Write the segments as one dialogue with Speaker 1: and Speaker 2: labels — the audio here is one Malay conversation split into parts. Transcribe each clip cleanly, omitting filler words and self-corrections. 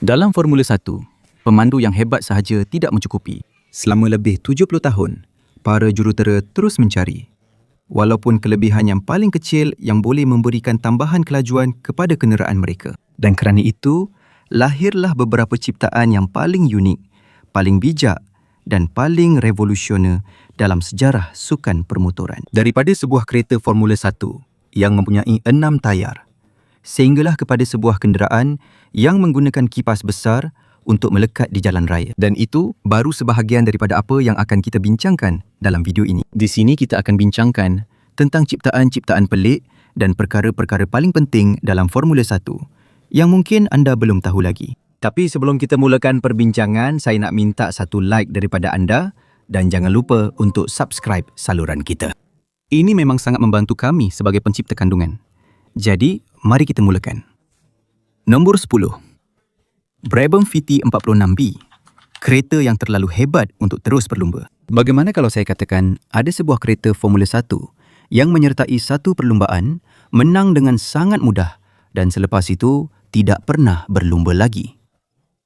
Speaker 1: Dalam Formula 1, pemandu yang hebat sahaja tidak mencukupi. Selama lebih 70 tahun, para jurutera terus mencari. Walaupun kelebihan yang paling kecil yang boleh memberikan tambahan kelajuan kepada kenderaan mereka. Dan kerana itu, lahirlah beberapa ciptaan yang paling unik, paling bijak dan paling revolusioner dalam sejarah sukan permotoran. Daripada sebuah kereta Formula 1 yang mempunyai 6 tayar, sehinggalah kepada sebuah kenderaan yang menggunakan kipas besar untuk melekat di jalan raya. Dan itu baru sebahagian daripada apa yang akan kita bincangkan dalam video ini. Di sini kita akan bincangkan tentang ciptaan-ciptaan pelik dan perkara-perkara paling penting dalam Formula 1 yang mungkin anda belum tahu lagi. Tapi sebelum kita mulakan perbincangan, saya nak minta satu like daripada anda dan jangan lupa untuk subscribe saluran kita. Ini memang sangat membantu kami sebagai pencipta kandungan. Jadi, mari kita mulakan. Nombor 10. Brabham VT46B, kereta yang terlalu hebat untuk terus berlumba. Bagaimana kalau saya katakan ada sebuah kereta Formula 1 yang menyertai satu perlumbaan, menang dengan sangat mudah dan selepas itu tidak pernah berlumba lagi?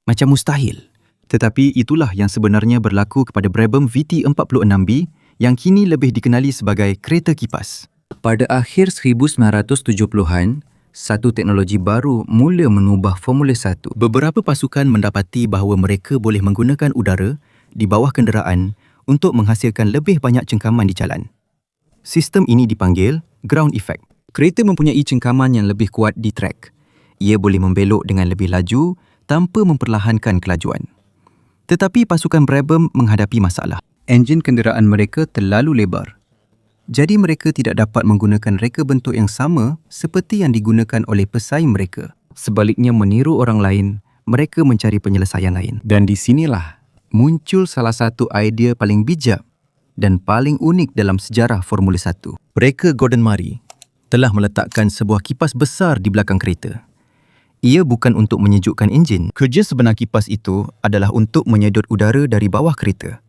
Speaker 1: Macam mustahil. Tetapi itulah yang sebenarnya berlaku kepada Brabham VT46B yang kini lebih dikenali sebagai kereta kipas. Pada akhir 1970-an, satu teknologi baru mula mengubah Formula 1. Beberapa pasukan mendapati bahawa mereka boleh menggunakan udara di bawah kenderaan untuk menghasilkan lebih banyak cengkaman di jalan. Sistem ini dipanggil ground effect. Kereta mempunyai cengkaman yang lebih kuat di trek. Ia boleh membelok dengan lebih laju tanpa memperlahankan kelajuan. Tetapi pasukan Brabham menghadapi masalah. Enjin kenderaan mereka terlalu lebar. Jadi mereka tidak dapat menggunakan reka bentuk yang sama seperti yang digunakan oleh pesaing mereka. Sebaliknya meniru orang lain, mereka mencari penyelesaian lain. Dan di sinilah muncul salah satu idea paling bijak dan paling unik dalam sejarah Formula 1. Reka Gordon Murray telah meletakkan sebuah kipas besar di belakang kereta. Ia bukan untuk menyejukkan enjin. Kerja sebenar kipas itu adalah untuk menyedot udara dari bawah kereta.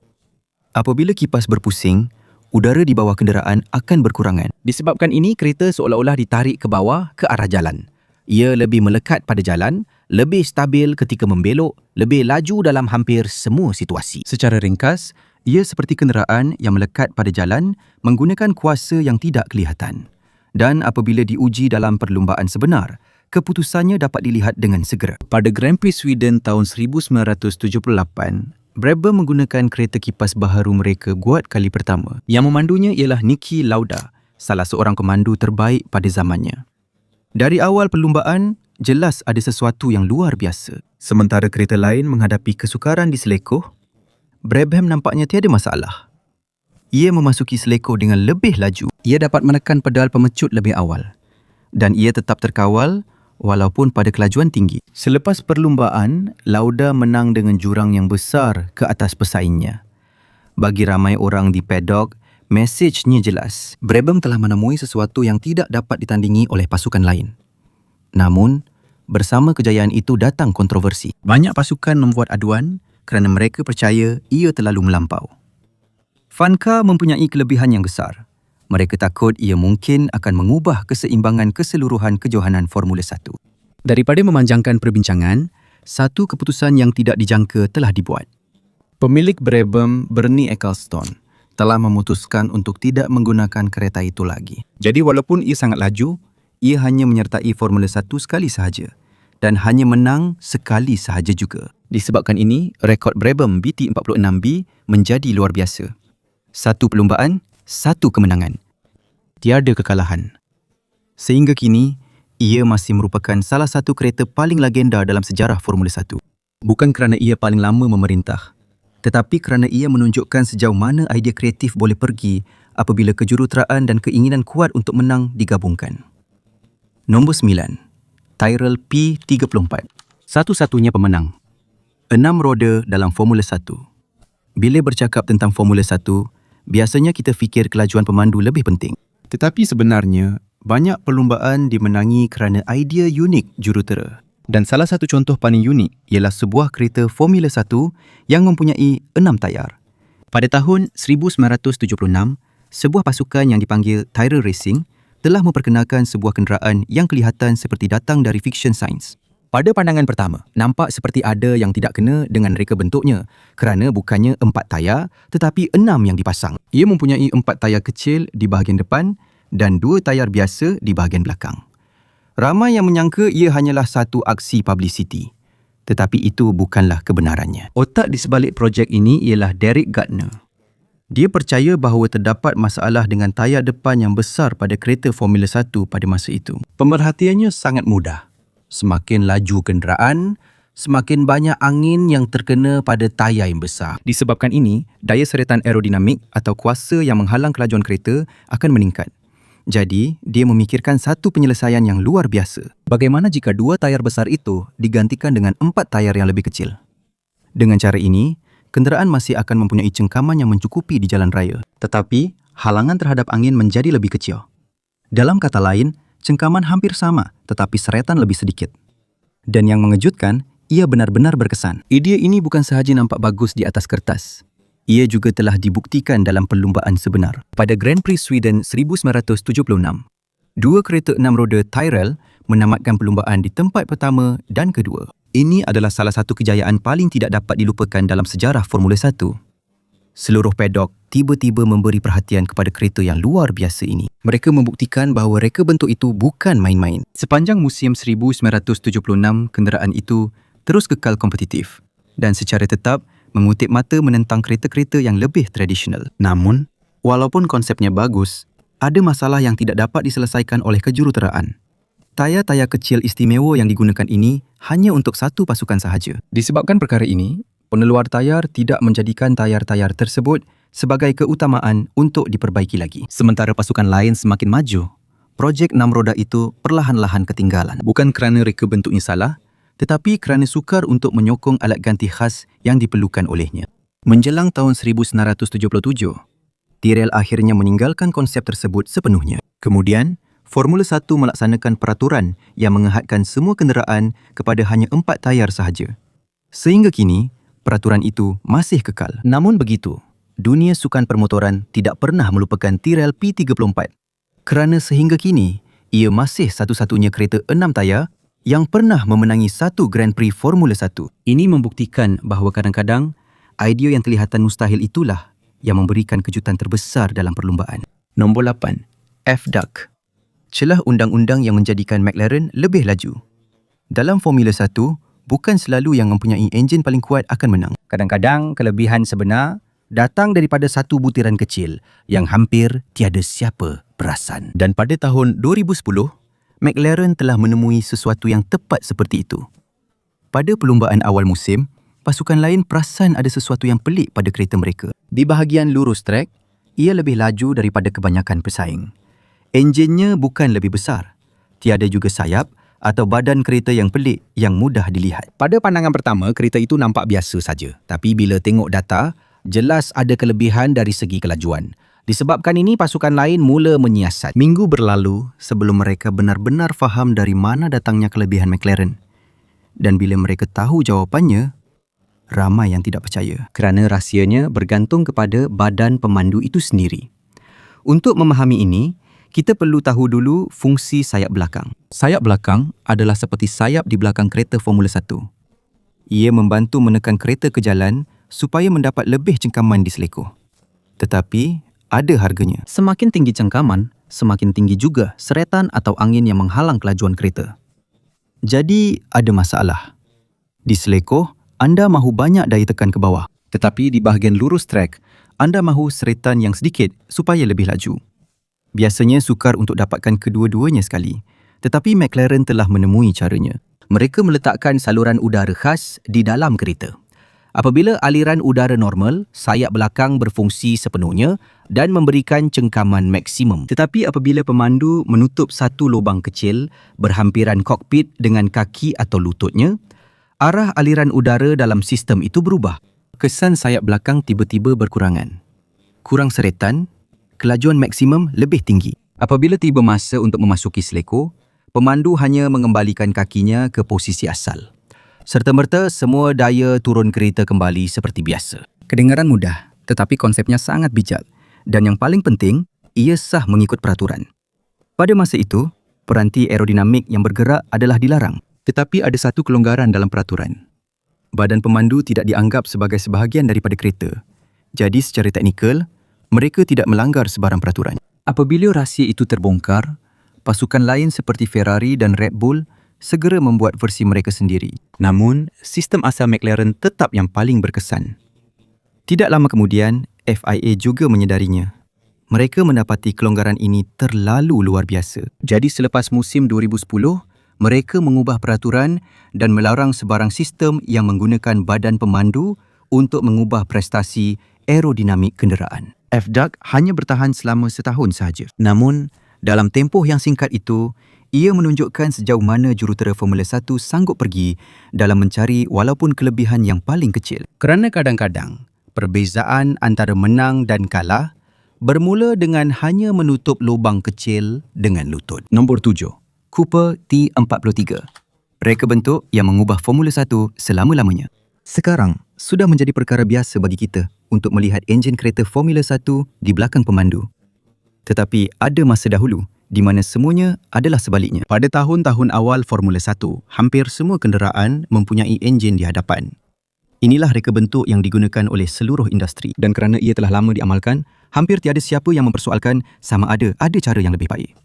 Speaker 1: Apabila kipas berpusing, udara di bawah kenderaan akan berkurangan. Disebabkan ini, kereta seolah-olah ditarik ke bawah ke arah jalan. Ia lebih melekat pada jalan, lebih stabil ketika membelok, lebih laju dalam hampir semua situasi. Secara ringkas, ia seperti kenderaan yang melekat pada jalan menggunakan kuasa yang tidak kelihatan. Dan apabila diuji dalam perlumbaan sebenar, keputusannya dapat dilihat dengan segera. Pada Grand Prix Sweden tahun 1978, Brabham menggunakan kereta kipas baharu mereka buat kali pertama. Yang memandunya ialah Niki Lauda, salah seorang pemandu terbaik pada zamannya. Dari awal perlumbaan, jelas ada sesuatu yang luar biasa. Sementara kereta lain menghadapi kesukaran di selekoh, Brabham nampaknya tiada masalah. Ia memasuki selekoh dengan lebih laju. Ia dapat menekan pedal pemecut lebih awal. Dan ia tetap terkawal walaupun pada kelajuan tinggi. Selepas perlumbaan, Lauda menang dengan jurang yang besar ke atas pesaingnya. Bagi ramai orang di paddock, mesejnya jelas. Brabham telah menemui sesuatu yang tidak dapat ditandingi oleh pasukan lain. Namun, bersama kejayaan itu datang kontroversi. Banyak pasukan membuat aduan kerana mereka percaya ia terlalu melampau. Funcar mempunyai kelebihan yang besar. Mereka takut ia mungkin akan mengubah keseimbangan keseluruhan kejohanan Formula 1. Daripada memanjangkan perbincangan, satu keputusan yang tidak dijangka telah dibuat. Pemilik Brabham, Bernie Ecclestone, telah memutuskan untuk tidak menggunakan kereta itu lagi. Jadi walaupun ia sangat laju, ia hanya menyertai Formula 1 sekali sahaja dan hanya menang sekali sahaja juga. Disebabkan ini, rekod Brabham VT46B menjadi luar biasa. Satu perlumbaan, satu kemenangan. Tiada kekalahan. Sehingga kini, ia masih merupakan salah satu kereta paling legenda dalam sejarah Formula 1. Bukan kerana ia paling lama memerintah, tetapi kerana ia menunjukkan sejauh mana idea kreatif boleh pergi apabila kejuruteraan dan keinginan kuat untuk menang digabungkan. Nombor 9. Tyrrell P34. Satu-satunya pemenang. 6 roda dalam Formula 1. Bila bercakap tentang Formula 1, biasanya kita fikir kelajuan pemandu lebih penting. Tetapi sebenarnya, banyak perlumbaan dimenangi kerana idea unik jurutera. Dan salah satu contoh paling unik ialah sebuah kereta Formula 1 yang mempunyai 6 tayar. Pada tahun 1976, sebuah pasukan yang dipanggil Tyrrell Racing telah memperkenalkan sebuah kenderaan yang kelihatan seperti datang dari fiction science. Pada pandangan pertama, nampak seperti ada yang tidak kena dengan reka bentuknya kerana bukannya 4 tayar tetapi 6 yang dipasang. Ia mempunyai 4 tayar kecil di bahagian depan dan 2 tayar biasa di bahagian belakang. Ramai yang menyangka ia hanyalah satu aksi publicity. Tetapi itu bukanlah kebenarannya. Otak di sebalik projek ini ialah Derek Gardner. Dia percaya bahawa terdapat masalah dengan tayar depan yang besar pada kereta Formula 1 pada masa itu. Pemerhatiannya sangat mudah. Semakin laju kenderaan, semakin banyak angin yang terkena pada tayar yang besar. Disebabkan ini, daya seretan aerodinamik atau kuasa yang menghalang kelajuan kereta akan meningkat. Jadi, dia memikirkan satu penyelesaian yang luar biasa. Bagaimana jika 2 tayar besar itu digantikan dengan 4 tayar yang lebih kecil? Dengan cara ini, kenderaan masih akan mempunyai cengkaman yang mencukupi di jalan raya. Tetapi, halangan terhadap angin menjadi lebih kecil. Dalam kata lain, cengkaman hampir sama tetapi seretan lebih sedikit. Dan yang mengejutkan, ia benar-benar berkesan. Idea ini bukan sahaja nampak bagus di atas kertas. Ia juga telah dibuktikan dalam perlumbaan sebenar. Pada Grand Prix Sweden 1976, 2 kereta 6 roda Tyrrell menamatkan perlumbaan di tempat pertama dan kedua. Ini adalah salah satu kejayaan paling tidak dapat dilupakan dalam sejarah Formula 1. Seluruh paddock tiba-tiba memberi perhatian kepada kereta yang luar biasa ini. Mereka membuktikan bahawa reka bentuk itu bukan main-main. Sepanjang musim 1976, kenderaan itu terus kekal kompetitif dan secara tetap mengutip mata menentang kereta-kereta yang lebih tradisional. Namun, walaupun konsepnya bagus, ada masalah yang tidak dapat diselesaikan oleh kejuruteraan. Tayar-tayar kecil istimewa yang digunakan ini hanya untuk satu pasukan sahaja. Disebabkan perkara ini, peneluar tayar tidak menjadikan tayar-tayar tersebut sebagai keutamaan untuk diperbaiki lagi. Sementara pasukan lain semakin maju, projek 6 roda itu perlahan-lahan ketinggalan. Bukan kerana reka bentuknya salah, tetapi kerana sukar untuk menyokong alat ganti khas yang diperlukan olehnya. Menjelang tahun 1977, Tyrrell akhirnya meninggalkan konsep tersebut sepenuhnya. Kemudian, Formula 1 melaksanakan peraturan yang mengehadkan semua kenderaan kepada hanya 4 tayar sahaja. Sehingga kini, peraturan itu masih kekal. Namun begitu, dunia sukan permotoran tidak pernah melupakan Tyrrell P34 kerana sehingga kini, ia masih satu-satunya kereta 6 tayar yang pernah memenangi satu Grand Prix Formula 1. Ini membuktikan bahawa kadang-kadang, idea yang kelihatan mustahil itulah yang memberikan kejutan terbesar dalam perlumbaan. Nombor 8. F-Duct. Celah undang-undang yang menjadikan McLaren lebih laju. Dalam Formula 1, bukan selalu yang mempunyai enjin paling kuat akan menang. Kadang-kadang kelebihan sebenar datang daripada satu butiran kecil yang hampir tiada siapa perasan. Dan pada tahun 2010, McLaren telah menemui sesuatu yang tepat seperti itu. Pada perlumbaan awal musim, pasukan lain perasan ada sesuatu yang pelik pada kereta mereka. Di bahagian lurus trek, ia lebih laju daripada kebanyakan pesaing. Enjinnya bukan lebih besar. Tiada juga sayap atau badan kereta yang pelik yang mudah dilihat. Pada pandangan pertama, kereta itu nampak biasa saja. Tapi bila tengok data, jelas ada kelebihan dari segi kelajuan. Disebabkan ini, pasukan lain mula menyiasat. Minggu berlalu sebelum mereka benar-benar faham dari mana datangnya kelebihan McLaren. Dan bila mereka tahu jawapannya, ramai yang tidak percaya. Kerana rahsianya bergantung kepada badan pemandu itu sendiri. Untuk memahami ini, kita perlu tahu dulu fungsi sayap belakang. Sayap belakang adalah seperti sayap di belakang kereta Formula 1. Ia membantu menekan kereta ke jalan supaya mendapat lebih cengkaman di selekoh. Tetapi, ada harganya. Semakin tinggi cengkaman, semakin tinggi juga seretan atau angin yang menghalang kelajuan kereta. Jadi, ada masalah. Di selekoh, anda mahu banyak daya tekan ke bawah. Tetapi di bahagian lurus trek, anda mahu seretan yang sedikit supaya lebih laju. Biasanya sukar untuk dapatkan kedua-duanya sekali. Tetapi McLaren telah menemui caranya. Mereka meletakkan saluran udara khas di dalam kereta. Apabila aliran udara normal, sayap belakang berfungsi sepenuhnya dan memberikan cengkaman maksimum. Tetapi apabila pemandu menutup satu lubang kecil berhampiran kokpit dengan kaki atau lututnya, arah aliran udara dalam sistem itu berubah. Kesan sayap belakang tiba-tiba berkurangan. Kurang seretan, kelajuan maksimum lebih tinggi. Apabila tiba masa untuk memasuki selekoh, pemandu hanya mengembalikan kakinya ke posisi asal. Serta-merta semua daya turun kereta kembali seperti biasa. Kedengaran mudah, tetapi konsepnya sangat bijak. Dan yang paling penting, ia sah mengikut peraturan. Pada masa itu, peranti aerodinamik yang bergerak adalah dilarang. Tetapi ada satu kelonggaran dalam peraturan. Badan pemandu tidak dianggap sebagai sebahagian daripada kereta. Jadi secara teknikal, mereka tidak melanggar sebarang peraturan. Apabila rahsia itu terbongkar, pasukan lain seperti Ferrari dan Red Bull segera membuat versi mereka sendiri. Namun, sistem asal McLaren tetap yang paling berkesan. Tidak lama kemudian, FIA juga menyedarinya. Mereka mendapati kelonggaran ini terlalu luar biasa. Jadi selepas musim 2010, mereka mengubah peraturan dan melarang sebarang sistem yang menggunakan badan pemandu untuk mengubah prestasi aerodinamik kenderaan. FDUC hanya bertahan selama setahun sahaja. Namun, dalam tempoh yang singkat itu, ia menunjukkan sejauh mana jurutera Formula 1 sanggup pergi dalam mencari walaupun kelebihan yang paling kecil. Kerana kadang-kadang, perbezaan antara menang dan kalah bermula dengan hanya menutup lubang kecil dengan lutut. Nombor 7. Cooper T43. Reka bentuk yang mengubah Formula 1 selama-lamanya. Sekarang, sudah menjadi perkara biasa bagi kita untuk melihat enjin kereta Formula 1 di belakang pemandu. Tetapi ada masa dahulu di mana semuanya adalah sebaliknya. Pada tahun-tahun awal Formula 1, hampir semua kenderaan mempunyai enjin di hadapan. Inilah reka bentuk yang digunakan oleh seluruh industri dan kerana ia telah lama diamalkan, hampir tiada siapa yang mempersoalkan sama ada cara yang lebih baik.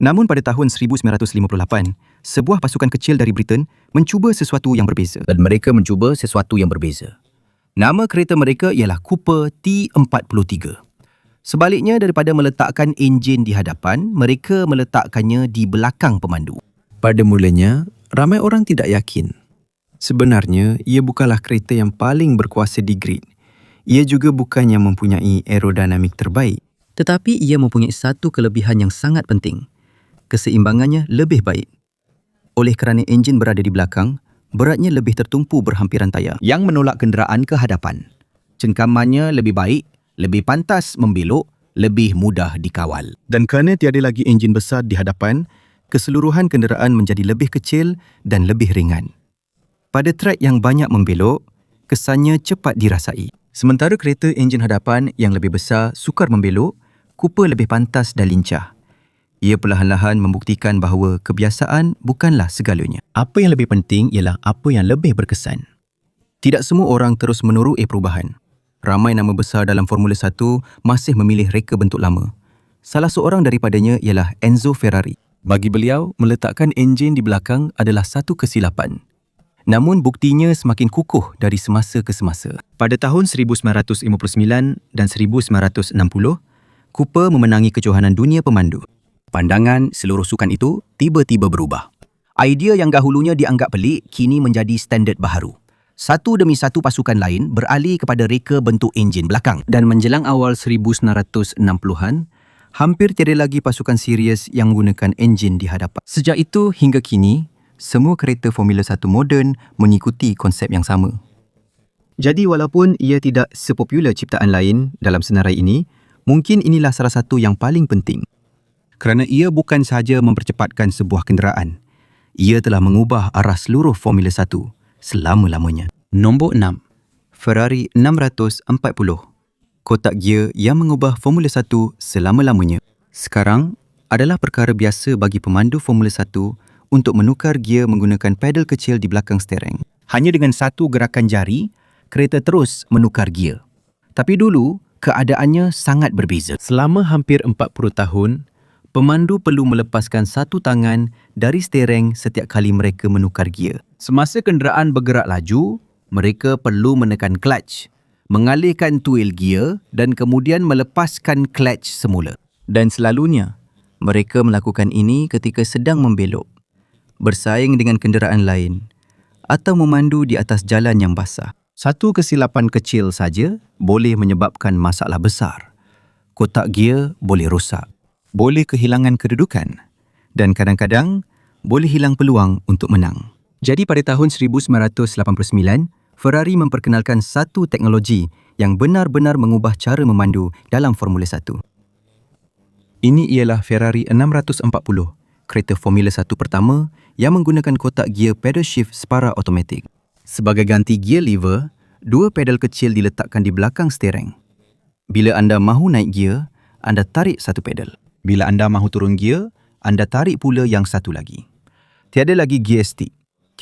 Speaker 1: Namun pada tahun 1958, sebuah pasukan kecil dari Britain mencuba sesuatu yang berbeza. Dan mereka mencuba sesuatu yang berbeza. Nama kereta mereka ialah Cooper T43. Sebaliknya daripada meletakkan enjin di hadapan, mereka meletakkannya di belakang pemandu. Pada mulanya, ramai orang tidak yakin. Sebenarnya, ia bukanlah kereta yang paling berkuasa di grid. Ia juga bukannya mempunyai aerodinamik terbaik. Tetapi ia mempunyai satu kelebihan yang sangat penting. Keseimbangannya lebih baik. Oleh kerana enjin berada di belakang, beratnya lebih tertumpu berhampiran tayar yang menolak kenderaan ke hadapan. Cengkamannya lebih baik, lebih pantas membelok, lebih mudah dikawal. Dan kerana tiada lagi enjin besar di hadapan, keseluruhan kenderaan menjadi lebih kecil dan lebih ringan. Pada trek yang banyak membelok, kesannya cepat dirasai. Sementara kereta enjin hadapan yang lebih besar sukar membelok, Cooper lebih pantas dan lincah. Ia perlahan-lahan membuktikan bahawa kebiasaan bukanlah segalanya. Apa yang lebih penting ialah apa yang lebih berkesan. Tidak semua orang terus menerui perubahan. Ramai nama besar dalam Formula 1 masih memilih reka bentuk lama. Salah seorang daripadanya ialah Enzo Ferrari. Bagi beliau, meletakkan enjin di belakang adalah satu kesilapan. Namun buktinya semakin kukuh dari semasa ke semasa. Pada tahun 1959 dan 1960, Cooper memenangi kejohanan dunia pemandu. Pandangan seluruh sukan itu tiba-tiba berubah. Idea yang dahulunya dianggap pelik kini menjadi standard baharu. Satu demi satu pasukan lain beralih kepada reka bentuk enjin belakang. Dan menjelang awal 1960-an, hampir tiada lagi pasukan serius yang menggunakan enjin di hadapan. Sejak itu hingga kini, semua kereta Formula 1 moden mengikuti konsep yang sama. Jadi walaupun ia tidak sepopular ciptaan lain dalam senarai ini, mungkin inilah salah satu yang paling penting. Kerana ia bukan sahaja mempercepatkan sebuah kenderaan, ia telah mengubah arah seluruh Formula 1 selama-lamanya. Nombor 6. Ferrari 640. Kotak gear yang mengubah Formula 1 selama-lamanya. Sekarang adalah perkara biasa bagi pemandu Formula 1 untuk menukar gear menggunakan pedal kecil di belakang steering. Hanya dengan satu gerakan jari, kereta terus menukar gear. Tapi dulu, keadaannya sangat berbeza. Selama hampir 40 tahun, pemandu perlu melepaskan satu tangan dari steering setiap kali mereka menukar gear. Semasa kenderaan bergerak laju, mereka perlu menekan clutch, mengalihkan tuil gear dan kemudian melepaskan clutch semula. Dan selalunya, mereka melakukan ini ketika sedang membelok, bersaing dengan kenderaan lain atau memandu di atas jalan yang basah. Satu kesilapan kecil saja boleh menyebabkan masalah besar. Kotak gear boleh rosak, boleh kehilangan kedudukan dan kadang-kadang boleh hilang peluang untuk menang. Jadi pada tahun 1989, Ferrari memperkenalkan satu teknologi yang benar-benar mengubah cara memandu dalam Formula 1. Ini ialah Ferrari 640, kereta Formula 1 pertama yang menggunakan kotak gear pedal shift separa automatik. Sebagai ganti gear lever, dua pedal kecil diletakkan di belakang steering. Bila anda mahu naik gear, anda tarik satu pedal. Bila anda mahu turun gear, anda tarik pula yang satu lagi. Tiada lagi gear stick.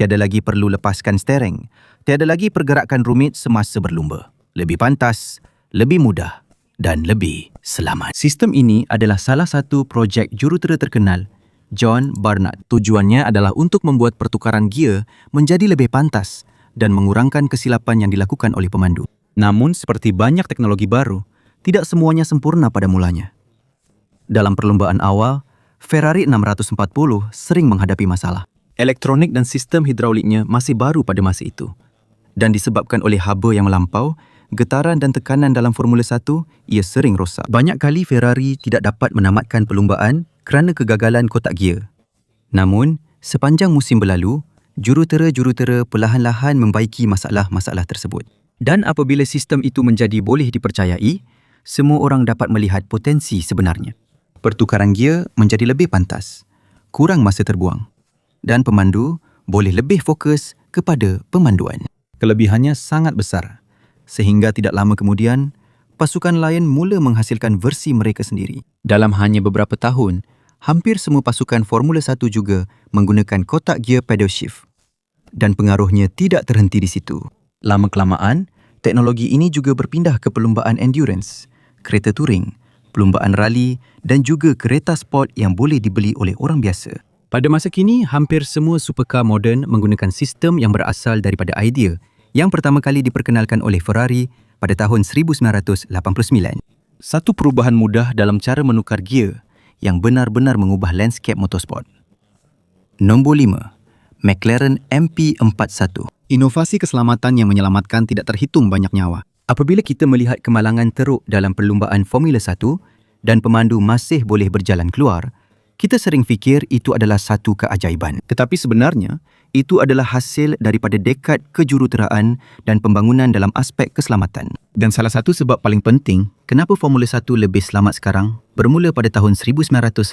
Speaker 1: Tiada lagi perlu lepaskan steering. Tiada lagi pergerakan rumit semasa berlumba. Lebih pantas, lebih mudah dan lebih selamat. Sistem ini adalah salah satu projek jurutera terkenal John Barnard. Tujuannya adalah untuk membuat pertukaran gear menjadi lebih pantas dan mengurangkan kesilapan yang dilakukan oleh pemandu. Namun, seperti banyak teknologi baru, tidak semuanya sempurna pada mulanya. Dalam perlumbaan awal, Ferrari 640 sering menghadapi masalah. Elektronik dan sistem hidrauliknya masih baru pada masa itu. Dan disebabkan oleh haba yang melampau, getaran dan tekanan dalam Formula 1, ia sering rosak. Banyak kali Ferrari tidak dapat menamatkan perlumbaan kerana kegagalan kotak gear. Namun, sepanjang musim berlalu, jurutera-jurutera perlahan-lahan membaiki masalah-masalah tersebut. Dan apabila sistem itu menjadi boleh dipercayai, semua orang dapat melihat potensi sebenarnya. Pertukaran gear menjadi lebih pantas, kurang masa terbuang, dan pemandu boleh lebih fokus kepada pemanduan. Kelebihannya sangat besar, sehingga tidak lama kemudian, pasukan lain mula menghasilkan versi mereka sendiri. Dalam hanya beberapa tahun, hampir semua pasukan Formula 1 juga menggunakan kotak gear pedal shift. Dan pengaruhnya tidak terhenti di situ. Lama-kelamaan, teknologi ini juga berpindah ke perlumbaan endurance, kereta touring, perlumbaan rally dan juga kereta sport yang boleh dibeli oleh orang biasa. Pada masa kini, hampir semua supercar moden menggunakan sistem yang berasal daripada idea yang pertama kali diperkenalkan oleh Ferrari pada tahun 1989. Satu perubahan mudah dalam cara menukar gear yang benar-benar mengubah landscape motorsport. Nombor 5. McLaren MP41. Inovasi keselamatan yang menyelamatkan tidak terhitung banyak nyawa. Apabila kita melihat kemalangan teruk dalam perlumbaan Formula 1 dan pemandu masih boleh berjalan keluar, kita sering fikir itu adalah satu keajaiban. Tetapi sebenarnya, itu adalah hasil daripada dekad kejuruteraan dan pembangunan dalam aspek keselamatan. Dan salah satu sebab paling penting kenapa Formula 1 lebih selamat sekarang bermula pada tahun 1981.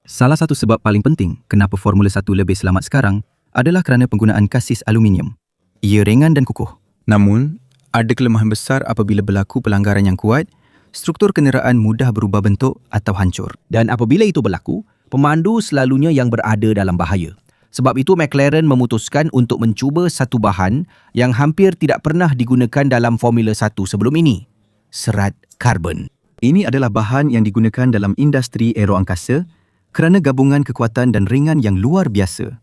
Speaker 1: Salah satu sebab paling penting kenapa Formula 1 lebih selamat sekarang adalah kerana penggunaan kasis aluminium. Ia ringan dan kukuh. Namun, ada kelemahan besar apabila berlaku pelanggaran yang kuat, struktur kenderaan mudah berubah bentuk atau hancur.
Speaker 2: Dan apabila itu berlaku, pemandu selalunya yang berada dalam bahaya. Sebab itu McLaren memutuskan untuk mencuba satu bahan yang hampir tidak pernah digunakan dalam Formula 1 sebelum ini. Serat karbon.
Speaker 1: Ini adalah bahan yang digunakan dalam industri aeroangkasa kerana gabungan kekuatan dan ringan yang luar biasa.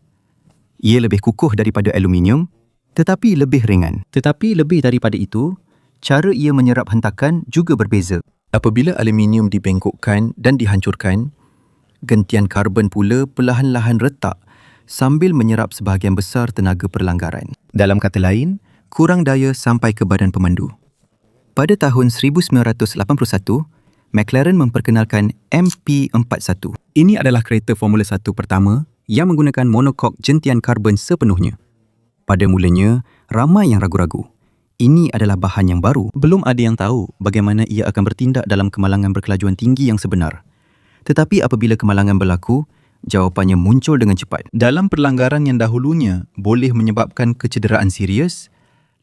Speaker 1: Ia lebih kukuh daripada aluminium, tetapi lebih ringan. Tetapi lebih daripada itu, cara ia menyerap hentakan juga berbeza. Apabila aluminium dibengkokkan dan dihancurkan, gentian karbon pula perlahan-lahan retak sambil menyerap sebahagian besar tenaga perlanggaran. Dalam kata lain, kurang daya sampai ke badan pemandu. Pada tahun 1981, McLaren memperkenalkan MP41. Ini adalah kereta Formula 1 pertama yang menggunakan monocoque gentian karbon sepenuhnya. Pada mulanya, ramai yang ragu-ragu. Ini adalah bahan yang baru. Belum ada yang tahu bagaimana ia akan bertindak dalam kemalangan berkelajuan tinggi yang sebenar. Tetapi apabila kemalangan berlaku, jawapannya muncul dengan cepat. Dalam perlanggaran yang dahulunya boleh menyebabkan kecederaan serius,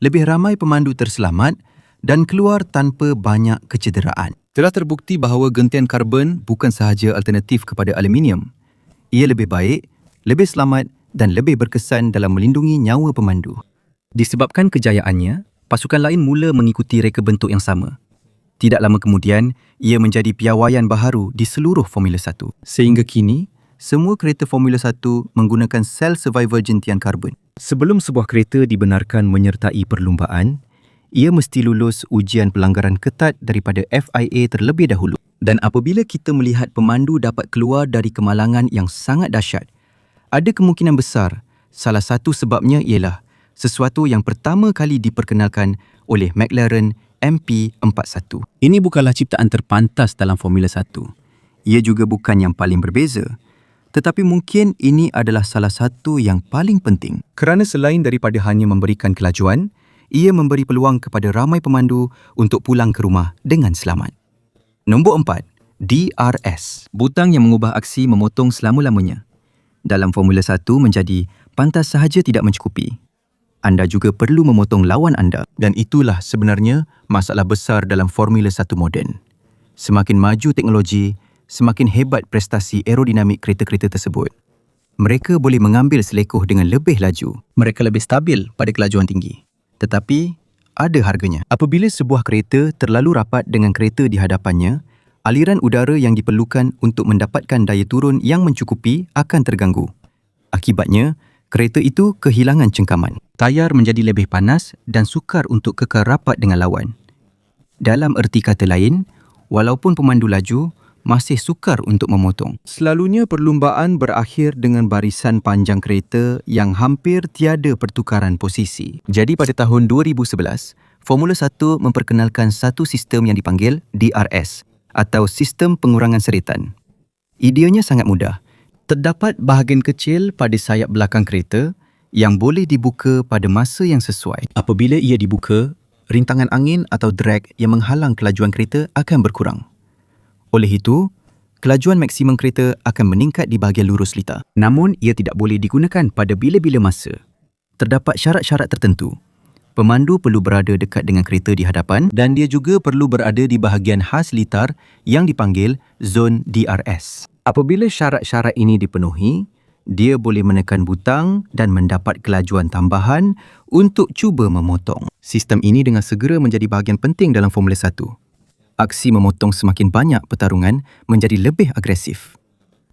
Speaker 1: lebih ramai pemandu terselamat dan keluar tanpa banyak kecederaan. Telah terbukti bahawa gentian karbon bukan sahaja alternatif kepada aluminium. Ia lebih baik, lebih selamat dan lebih berkesan dalam melindungi nyawa pemandu. Disebabkan kejayaannya, pasukan lain mula mengikuti reka bentuk yang sama. Tidak lama kemudian, ia menjadi piawaian baharu di seluruh Formula 1. Sehingga kini, semua kereta Formula 1 menggunakan sel survival gentian karbon. Sebelum sebuah kereta dibenarkan menyertai perlumbaan, ia mesti lulus ujian pelanggaran ketat daripada FIA terlebih dahulu. Dan apabila kita melihat pemandu dapat keluar dari kemalangan yang sangat dahsyat, ada kemungkinan besar salah satu sebabnya ialah sesuatu yang pertama kali diperkenalkan oleh McLaren MP41. Ini bukanlah ciptaan terpantas dalam Formula 1. Ia juga bukan yang paling berbeza. Tetapi mungkin ini adalah salah satu yang paling penting. Kerana selain daripada hanya memberikan kelajuan, ia memberi peluang kepada ramai pemandu untuk pulang ke rumah dengan selamat. Nombor 4. DRS. Butang yang mengubah aksi memotong selama-lamanya. Dalam Formula 1 menjadi pantas sahaja tidak mencukupi. Anda juga perlu memotong lawan anda. Dan itulah sebenarnya masalah besar dalam Formula 1 moden. Semakin maju teknologi, semakin hebat prestasi aerodinamik kereta-kereta tersebut. Mereka boleh mengambil selekoh dengan lebih laju. Mereka lebih stabil pada kelajuan tinggi. Tetapi, ada harganya. Apabila sebuah kereta terlalu rapat dengan kereta di hadapannya, aliran udara yang diperlukan untuk mendapatkan daya turun yang mencukupi akan terganggu. Akibatnya, kereta itu kehilangan cengkaman. Tayar menjadi lebih panas dan sukar untuk kekal rapat dengan lawan. Dalam erti kata lain, walaupun pemandu laju, masih sukar untuk memotong. Selalunya perlumbaan berakhir dengan barisan panjang kereta yang hampir tiada pertukaran posisi. Jadi pada tahun 2011, Formula 1 memperkenalkan satu sistem yang dipanggil DRS atau Sistem Pengurangan Seretan. Ideanya sangat mudah. Terdapat bahagian kecil pada sayap belakang kereta yang boleh dibuka pada masa yang sesuai. Apabila ia dibuka, rintangan angin atau drag yang menghalang kelajuan kereta akan berkurang. Oleh itu, kelajuan maksimum kereta akan meningkat di bahagian lurus litar. Namun, ia tidak boleh digunakan pada bila-bila masa. Terdapat syarat-syarat tertentu. Pemandu perlu berada dekat dengan kereta di hadapan dan dia juga perlu berada di bahagian khas litar yang dipanggil zon DRS. Apabila syarat-syarat ini dipenuhi, dia boleh menekan butang dan mendapat kelajuan tambahan untuk cuba memotong. Sistem ini dengan segera menjadi bahagian penting dalam Formula 1. Aksi memotong semakin banyak pertarungan menjadi lebih agresif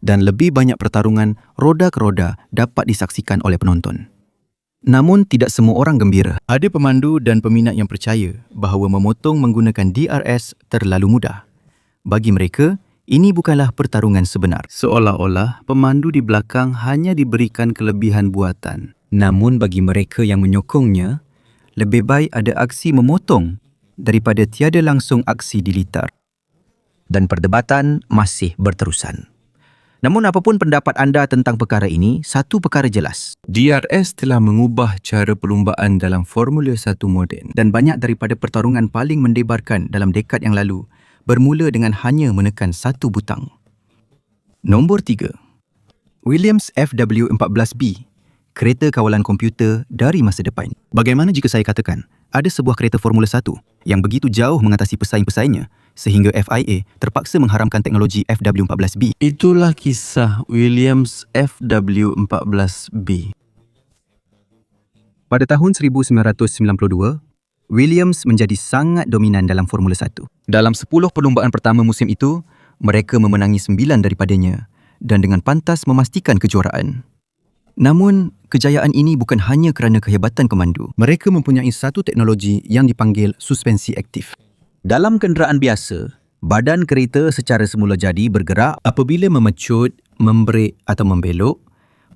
Speaker 1: dan lebih banyak pertarungan roda ke roda dapat disaksikan oleh penonton. Namun tidak semua orang gembira. Ada pemandu dan peminat yang percaya bahawa memotong menggunakan DRS terlalu mudah. Bagi mereka, ini bukanlah pertarungan sebenar. Seolah-olah pemandu di belakang hanya diberikan kelebihan buatan. Namun bagi mereka yang menyokongnya, lebih baik ada aksi memotong daripada tiada langsung aksi di litar. Dan perdebatan masih berterusan. Namun apapun pendapat anda tentang perkara ini, satu perkara jelas. DRS telah mengubah cara perlumbaan dalam Formula 1 moden dan banyak daripada pertarungan paling mendebarkan dalam dekad yang lalu bermula dengan hanya menekan satu butang. Nombor 3. Williams FW14B, kereta kawalan komputer dari masa depan. Bagaimana jika saya katakan, ada sebuah kereta Formula 1 yang begitu jauh mengatasi pesaing-pesaingnya sehingga FIA terpaksa mengharamkan teknologi FW14B.
Speaker 3: Itulah kisah Williams FW14B.
Speaker 1: Pada tahun 1992, Williams menjadi sangat dominan dalam Formula 1. Dalam 10 perlumbaan pertama musim itu, mereka memenangi 9 daripadanya dan dengan pantas memastikan kejuaraan. Namun, kejayaan ini bukan hanya kerana kehebatan pemandu. Mereka mempunyai satu teknologi yang dipanggil suspensi aktif.
Speaker 2: Dalam kenderaan biasa, badan kereta secara semula jadi bergerak.
Speaker 1: Apabila memecut, membrek atau membelok,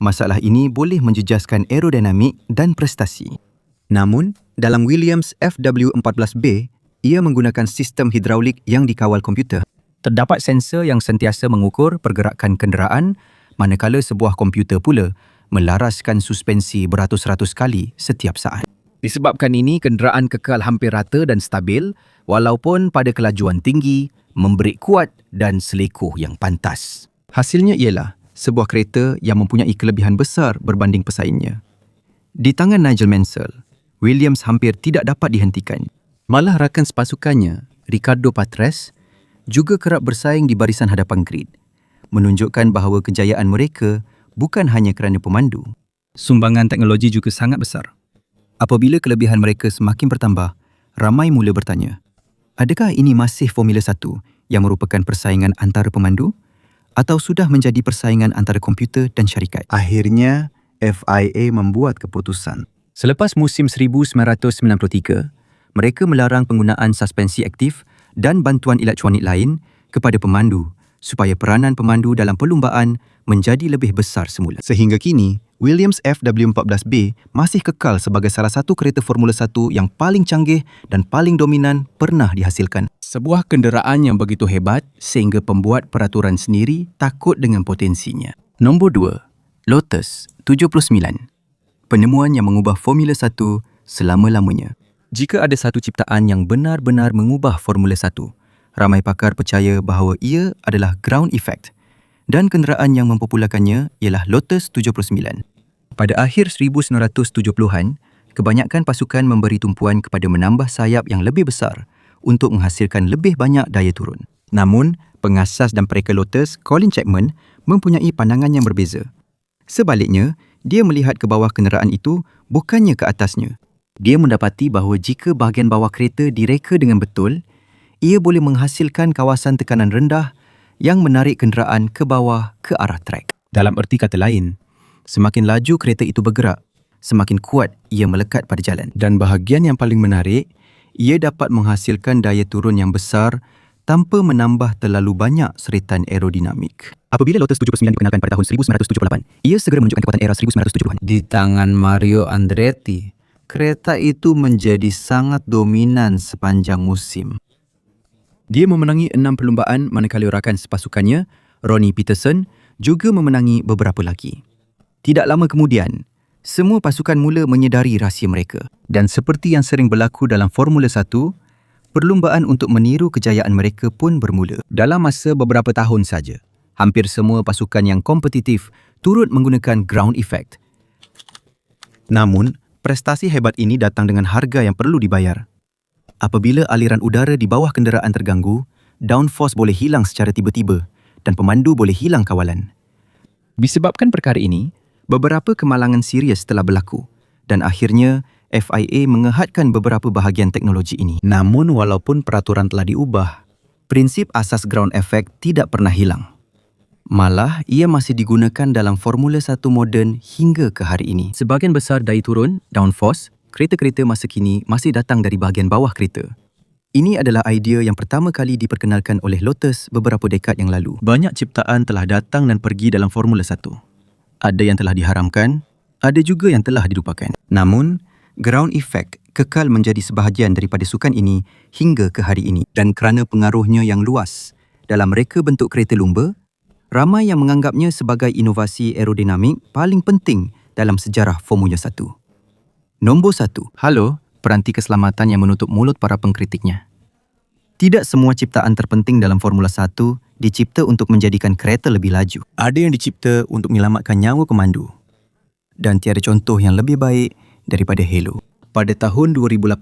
Speaker 1: masalah ini boleh menjejaskan aerodinamik dan prestasi. Namun, dalam Williams FW14B, ia menggunakan sistem hidraulik yang dikawal komputer. Terdapat sensor yang sentiasa mengukur pergerakan kenderaan, manakala sebuah komputer pula melaraskan suspensi beratus-ratus kali setiap saat.
Speaker 2: Disebabkan ini, kenderaan kekal hampir rata dan stabil walaupun pada kelajuan tinggi, membrek kuat dan selekoh yang pantas.
Speaker 1: Hasilnya ialah sebuah kereta yang mempunyai kelebihan besar berbanding pesaingnya. Di tangan Nigel Mansell, Williams hampir tidak dapat dihentikan. Malah rakan sepasukannya, Ricardo Patrese, juga kerap bersaing di barisan hadapan grid, menunjukkan bahawa kejayaan mereka bukan hanya kerana pemandu. Sumbangan teknologi juga sangat besar. Apabila kelebihan mereka semakin bertambah, ramai mula bertanya, adakah ini masih Formula 1 yang merupakan persaingan antara pemandu atau sudah menjadi persaingan antara komputer dan syarikat?
Speaker 3: Akhirnya, FIA membuat keputusan.
Speaker 1: Selepas musim 1993, mereka melarang penggunaan suspensi aktif dan bantuan elektronik lain kepada pemandu supaya peranan pemandu dalam perlumbaan menjadi lebih besar semula. Sehingga kini, Williams FW14B masih kekal sebagai salah satu kereta Formula 1 yang paling canggih dan paling dominan pernah dihasilkan. Sebuah kenderaan yang begitu hebat sehingga pembuat peraturan sendiri takut dengan potensinya. Nombor 2, Lotus 79. Penemuan yang mengubah Formula 1 selama-lamanya. Jika ada satu ciptaan yang benar-benar mengubah Formula 1, ramai pakar percaya bahawa ia adalah ground effect dan kenderaan yang mempopularkannya ialah Lotus 79. Pada akhir 1970-an, kebanyakan pasukan memberi tumpuan kepada menambah sayap yang lebih besar untuk menghasilkan lebih banyak daya turun. Namun, pengasas dan pereka Lotus, Colin Chapman, mempunyai pandangan yang berbeza. Sebaliknya, dia melihat ke bawah kenderaan itu bukannya ke atasnya. Dia mendapati bahawa jika bahagian bawah kereta direka dengan betul, ia boleh menghasilkan kawasan tekanan rendah yang menarik kenderaan ke bawah ke arah trek. Dalam erti kata lain, semakin laju kereta itu bergerak, semakin kuat ia melekat pada jalan. Dan bahagian yang paling menarik, ia dapat menghasilkan daya turun yang besar tanpa menambah terlalu banyak seritan aerodinamik. Apabila Lotus 79 dikenalkan pada tahun 1978, ia segera menunjukkan kekuatan era 1970-an.
Speaker 3: Di tangan Mario Andretti, kereta itu menjadi sangat dominan sepanjang musim.
Speaker 1: Dia memenangi 6 perlumbaan manakala rakan sepasukannya, Ronnie Peterson, juga memenangi beberapa lagi. Tidak lama kemudian, semua pasukan mula menyedari rahsia mereka. Dan seperti yang sering berlaku dalam Formula 1, perlumbaan untuk meniru kejayaan mereka pun bermula. Dalam masa beberapa tahun saja, hampir semua pasukan yang kompetitif turut menggunakan ground effect. Namun, prestasi hebat ini datang dengan harga yang perlu dibayar. Apabila aliran udara di bawah kenderaan terganggu, downforce boleh hilang secara tiba-tiba dan pemandu boleh hilang kawalan. Disebabkan perkara ini, beberapa kemalangan serius telah berlaku dan akhirnya FIA mengehadkan beberapa bahagian teknologi ini. Namun walaupun peraturan telah diubah, prinsip asas ground effect tidak pernah hilang. Malah, ia masih digunakan dalam Formula 1 moden hingga ke hari ini. Sebahagian besar daya turun, downforce, kereta-kereta masa kini masih datang dari bahagian bawah kereta. Ini adalah idea yang pertama kali diperkenalkan oleh Lotus beberapa dekad yang lalu. Banyak ciptaan telah datang dan pergi dalam Formula 1. Ada yang telah diharamkan, ada juga yang telah dilupakan. Namun, ground effect kekal menjadi sebahagian daripada sukan ini hingga ke hari ini. Dan kerana pengaruhnya yang luas dalam reka bentuk kereta lumba, ramai yang menganggapnya sebagai inovasi aerodinamik paling penting dalam sejarah Formula 1. Nombor 1. Halo, peranti keselamatan yang menutup mulut para pengkritiknya. Tidak semua ciptaan terpenting dalam Formula 1 dicipta untuk menjadikan kereta lebih laju. Ada yang dicipta untuk menyelamatkan nyawa pemandu. Dan tiada contoh yang lebih baik daripada halo. Pada tahun 2018,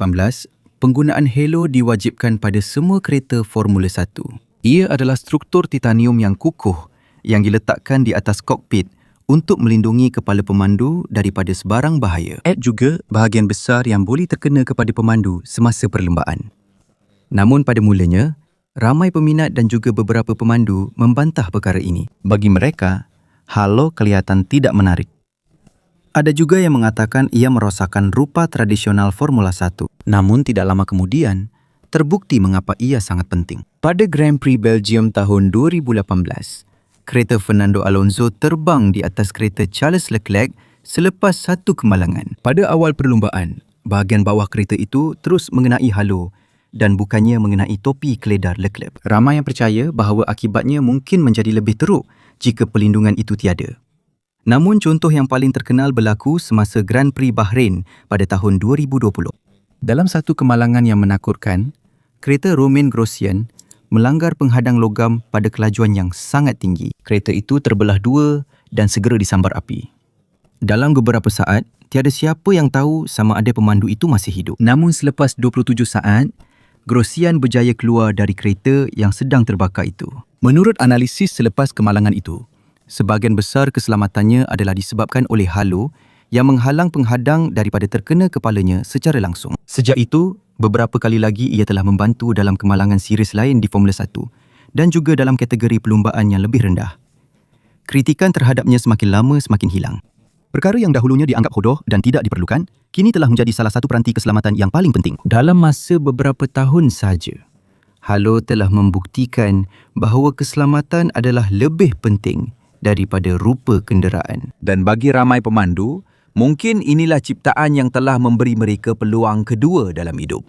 Speaker 1: penggunaan halo diwajibkan pada semua kereta Formula 1. Ia adalah struktur titanium yang kukuh yang diletakkan di atas kokpit untuk melindungi kepala pemandu daripada sebarang bahaya. Add juga bahagian besar yang boleh terkena kepada pemandu semasa perlumbaan. Namun pada mulanya, ramai peminat dan juga beberapa pemandu membantah perkara ini. Bagi mereka, halo kelihatan tidak menarik. Ada juga yang mengatakan ia merosakkan rupa tradisional Formula 1. Namun tidak lama kemudian, terbukti mengapa ia sangat penting. Pada Grand Prix Belgium tahun 2018, kereta Fernando Alonso terbang di atas kereta Charles Leclerc selepas satu kemalangan. Pada awal perlumbaan, bahagian bawah kereta itu terus mengenai halo dan bukannya mengenai topi keledar Leclerc. Ramai yang percaya bahawa akibatnya mungkin menjadi lebih teruk jika perlindungan itu tiada. Namun contoh yang paling terkenal berlaku semasa Grand Prix Bahrain pada tahun 2020. Dalam satu kemalangan yang menakutkan, kereta Romain Grosjean melanggar penghadang logam pada kelajuan yang sangat tinggi. Kereta itu terbelah dua dan segera disambar api. Dalam beberapa saat, tiada siapa yang tahu sama ada pemandu itu masih hidup. Namun selepas 27 saat, Grosjean berjaya keluar dari kereta yang sedang terbakar itu. Menurut analisis selepas kemalangan itu, sebahagian besar keselamatannya adalah disebabkan oleh halo yang menghalang penghadang daripada terkena kepalanya secara langsung. Sejak itu, beberapa kali lagi ia telah membantu dalam kemalangan serius lain di Formula 1 dan juga dalam kategori perlumbaan yang lebih rendah. Kritikan terhadapnya semakin lama semakin hilang. Perkara yang dahulunya dianggap hodoh dan tidak diperlukan, kini telah menjadi salah satu peranti keselamatan yang paling penting. Dalam masa beberapa tahun saja, halo telah membuktikan bahawa keselamatan adalah lebih penting daripada rupa kenderaan.
Speaker 2: Dan bagi ramai pemandu, mungkin inilah ciptaan yang telah memberi mereka peluang kedua dalam hidup.